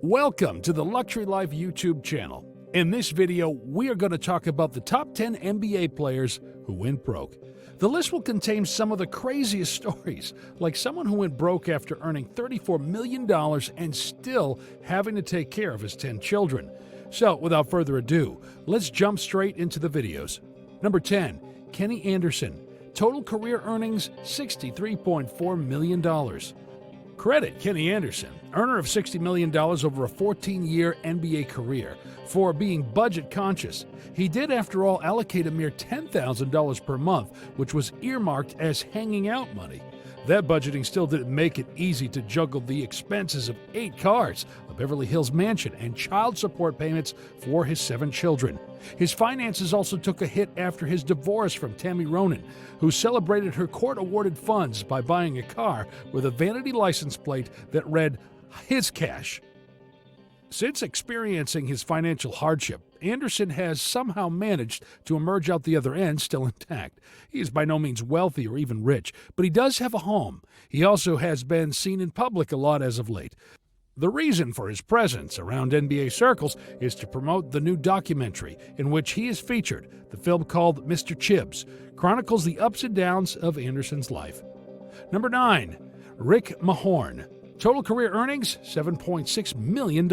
Welcome to the Luxury Life YouTube channel. In this video, we are going to talk about the top 10 NBA players who went broke. The list will contain some of the craziest stories, like someone who went broke after earning $34 million and still having to take care of his 10 children. So, without further ado, let's jump straight into the videos. Number 10, Kenny Anderson. Total career earnings, $63.4 million. Credit Kenny Anderson, earner of $60 million over a 14-year NBA career, for being budget conscious. He did, after all, allocate a mere $10,000 per month, which was earmarked as hanging out money. That budgeting still didn't make it easy to juggle the expenses of 8 cars, a Beverly Hills mansion, and child support payments for his 7 children. His finances also took a hit after his divorce from Tammy Ronan, who celebrated her court-awarded funds by buying a car with a vanity license plate that read, "His cash." Since experiencing his financial hardship, Anderson has somehow managed to emerge out the other end still intact. He is by no means wealthy or even rich, but he does have a home. He also has been seen in public a lot as of late. The reason for his presence around NBA circles is to promote the new documentary in which he is featured. The film, called Mr. Chibbs, chronicles the ups and downs of Anderson's life. Number 9, Rick Mahorn. Total career earnings, $7.6 million.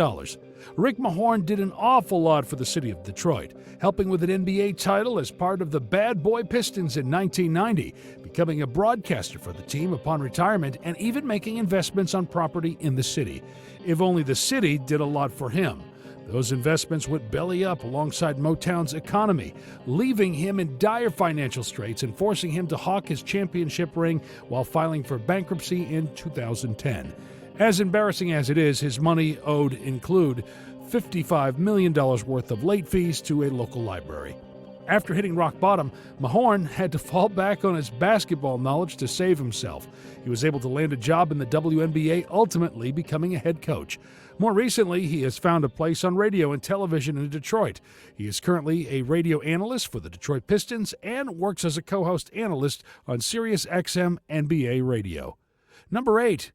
Rick Mahorn did an awful lot for the city of Detroit, helping with an NBA title as part of the Bad Boy Pistons in 1990, becoming a broadcaster for the team upon retirement, and even making investments on property in the city. If only the city did a lot for him. Those investments went belly up alongside Motown's economy, leaving him in dire financial straits and forcing him to hawk his championship ring while filing for bankruptcy in 2010. As embarrassing as it is, his money owed include $55 million worth of late fees to a local library. After hitting rock bottom, Mahorn had to fall back on his basketball knowledge to save himself. He was able to land a job in the WNBA, ultimately becoming a head coach. More recently, he has found a place on radio and television in Detroit. He is currently a radio analyst for the Detroit Pistons and works as a co-host analyst on Sirius XM NBA radio. Number 8,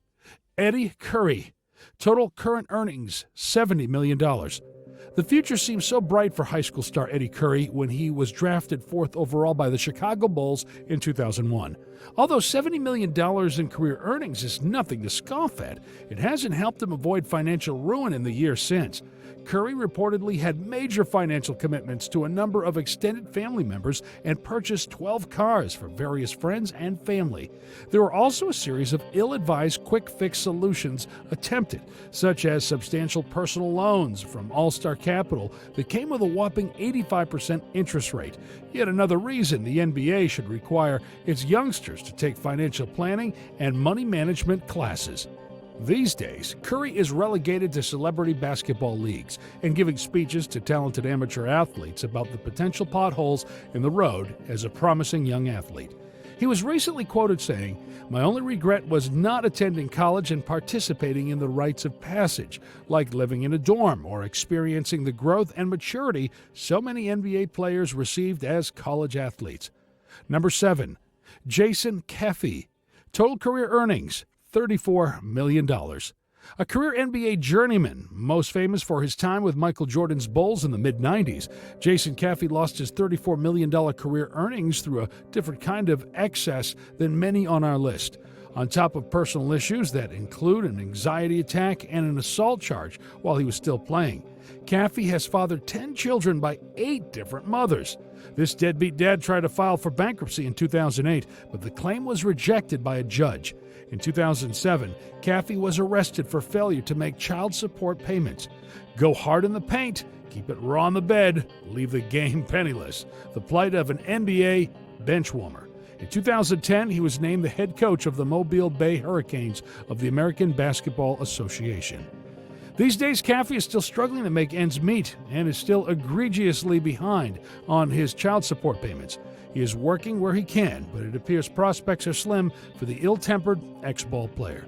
Eddie Curry. Total current earnings, $70 million. The future seemed so bright for high school star Eddie Curry when he was drafted 4th overall by the Chicago Bulls in 2001. Although $70 million in career earnings is nothing to scoff at, it hasn't helped him avoid financial ruin in the years since. Curry reportedly had major financial commitments to a number of extended family members and purchased 12 cars for various friends and family. There were also a series of ill-advised quick-fix solutions attempted, such as substantial personal loans from All-Star Capital that came with a whopping 85% interest rate. Yet another reason the NBA should require its youngsters to take financial planning and money management classes. These days, Curry is relegated to celebrity basketball leagues and giving speeches to talented amateur athletes about the potential potholes in the road as a promising young athlete. He was recently quoted saying, "My only regret was not attending college and participating in the rites of passage, like living in a dorm or experiencing the growth and maturity so many NBA players received as college athletes." Number 7, Jason Caffey. Total career earnings, $34 million. A career NBA journeyman, most famous for his time with Michael Jordan's Bulls in the mid-90s, Jason Caffey lost his $34 million career earnings through a different kind of excess than many on our list. On top of personal issues that include an anxiety attack and an assault charge while he was still playing, Caffey has fathered 10 children by 8 different mothers. This deadbeat dad tried to file for bankruptcy in 2008, but the claim was rejected by a judge. In 2007, Caffey was arrested for failure to make child support payments. Go hard in the paint, keep it raw in the bed, leave the game penniless. The plight of an NBA benchwarmer. In 2010, he was named the head coach of the Mobile Bay Hurricanes of the American Basketball Association. These days, Caffey is still struggling to make ends meet and is still egregiously behind on his child support payments. He is working where he can, but it appears prospects are slim for the ill-tempered ex-ball player.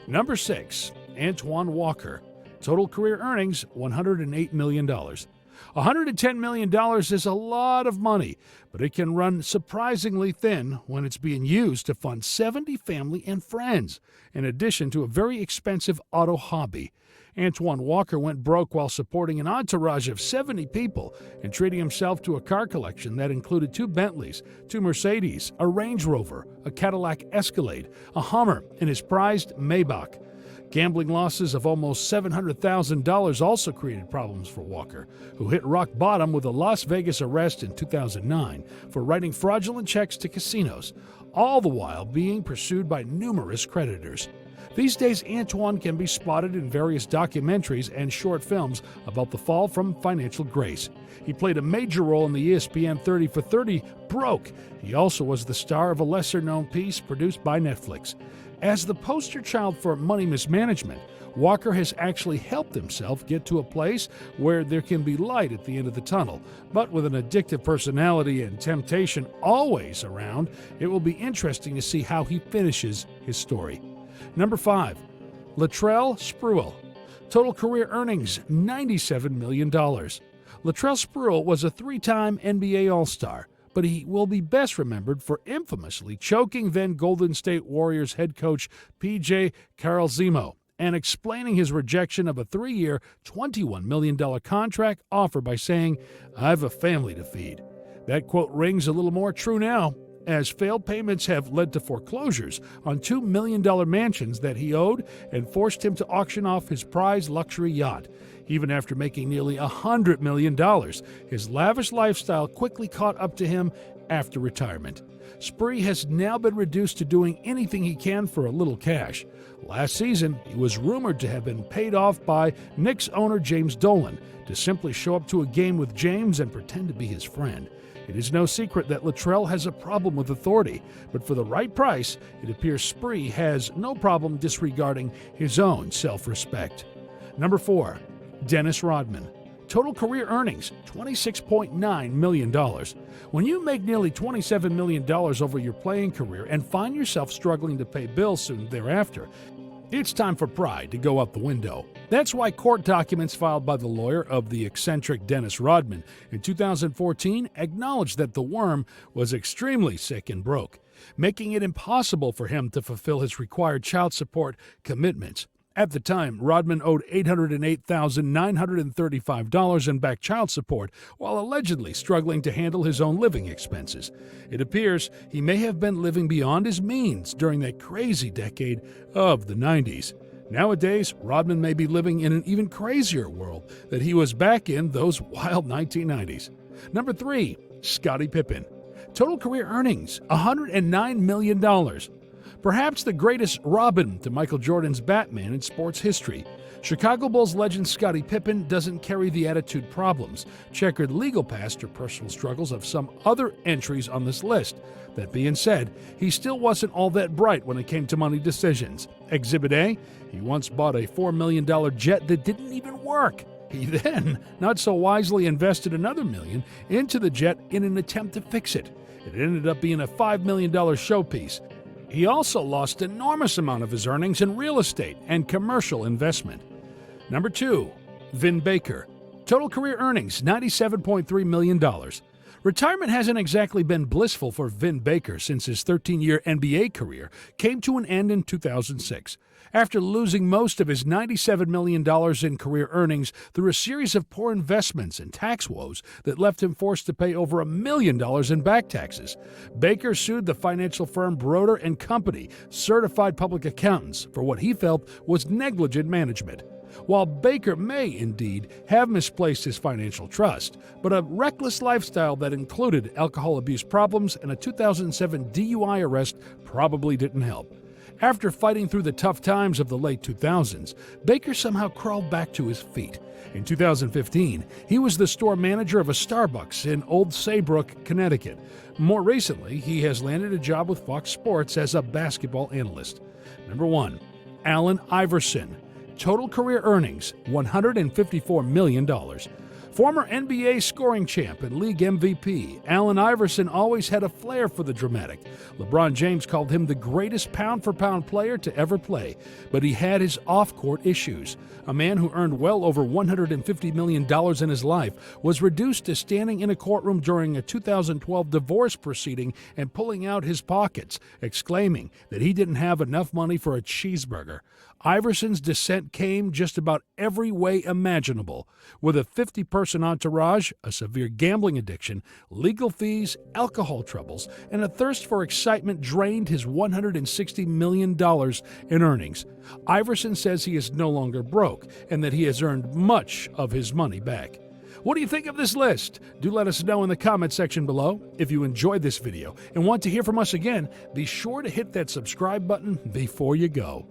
Number 6, Antoine Walker. Total career earnings, $108 million. $110 million is a lot of money, but it can run surprisingly thin when it's being used to fund 70 family and friends, in addition to a very expensive auto hobby. Antoine Walker went broke while supporting an entourage of 70 people and treating himself to a car collection that included 2 Bentleys, 2 Mercedes, a Range Rover, a Cadillac Escalade, a Hummer, and his prized Maybach. Gambling losses of almost $700,000 also created problems for Walker, who hit rock bottom with a Las Vegas arrest in 2009 for writing fraudulent checks to casinos, all the while being pursued by numerous creditors. These days, Antoine can be spotted in various documentaries and short films about the fall from financial grace. He played a major role in the ESPN 30 for 30 Broke. He also was the star of a lesser-known piece produced by Netflix. As the poster child for money mismanagement, Walker has actually helped himself get to a place where there can be light at the end of the tunnel. But with an addictive personality and temptation always around, it will be interesting to see how he finishes his story. Number 5, Latrell Sprewell. Total career earnings, $97 million. Latrell Sprewell was a 3-time NBA All-Star, but he will be best remembered for infamously choking then Golden State Warriors head coach P.J. Carlzimo and explaining his rejection of a 3-year, $21 million contract offer by saying, "I have a family to feed." That quote rings a little more true now, as failed payments have led to foreclosures on $2 million mansions that he owed and forced him to auction off his prized luxury yacht. Even after making nearly $100 million, his lavish lifestyle quickly caught up to him after retirement. Spree has now been reduced to doing anything he can for a little cash. Last season, he was rumored to have been paid off by Knicks owner James Dolan to simply show up to a game with James and pretend to be his friend. It is no secret that Latrell has a problem with authority, but for the right price, it appears Spree has no problem disregarding his own self-respect. Number 4, Dennis Rodman. Total career earnings, $26.9 million. When you make nearly $27 million over your playing career and find yourself struggling to pay bills soon thereafter, it's time for pride to go out the window. That's why court documents filed by the lawyer of the eccentric Dennis Rodman in 2014 acknowledged that the worm was extremely sick and broke, making it impossible for him to fulfill his required child support commitments. At the time, Rodman owed $808,935 in back child support while allegedly struggling to handle his own living expenses. It appears he may have been living beyond his means during that crazy decade of the 90s. Nowadays, Rodman may be living in an even crazier world that he was back in those wild 1990s. Number 3, Scottie Pippen. Total career earnings, $109 million. Perhaps the greatest Robin to Michael Jordan's Batman in sports history. Chicago Bulls legend Scottie Pippen doesn't carry the attitude problems, checkered legal past, or personal struggles of some other entries on this list. That being said, he still wasn't all that bright when it came to money decisions. Exhibit A, he once bought a $4 million jet that didn't even work. He then, not so wisely, invested another $1 million into the jet in an attempt to fix it. It ended up being a $5 million showpiece. He also lost an enormous amount of his earnings in real estate and commercial investment. Number 2, Vin Baker. Total career earnings, $97.3 million. Retirement hasn't exactly been blissful for Vin Baker since his 13-year NBA career came to an end in 2006. After losing most of his $97 million in career earnings through a series of poor investments and tax woes that left him forced to pay over $1 million in back taxes, Baker sued the financial firm Broder & Company, certified public accountants, for what he felt was negligent management. While Baker may indeed have misplaced his financial trust, but a reckless lifestyle that included alcohol abuse problems and a 2007 DUI arrest probably didn't help. After fighting through the tough times of the late 2000s, Baker somehow crawled back to his feet. In 2015, he was the store manager of a Starbucks in Old Saybrook, Connecticut. More recently, he has landed a job with Fox Sports as a basketball analyst. Number 1, Allen Iverson. Total career earnings, $154 million. Former NBA scoring champ and league MVP, Allen Iverson always had a flair for the dramatic. LeBron James called him the greatest pound-for-pound player to ever play, but he had his off-court issues. A man who earned well over $150 million in his life was reduced to standing in a courtroom during a 2012 divorce proceeding and pulling out his pockets, exclaiming that he didn't have enough money for a cheeseburger. Iverson's descent came just about every way imaginable, with a 50-person entourage, a severe gambling addiction, legal fees, alcohol troubles, and a thirst for excitement drained his $160 million in earnings. Iverson says he is no longer broke and that he has earned much of his money back. What do you think of this list? Do let us know in the comment section below. If you enjoyed this video and want to hear from us again, be sure to hit that subscribe button before you go.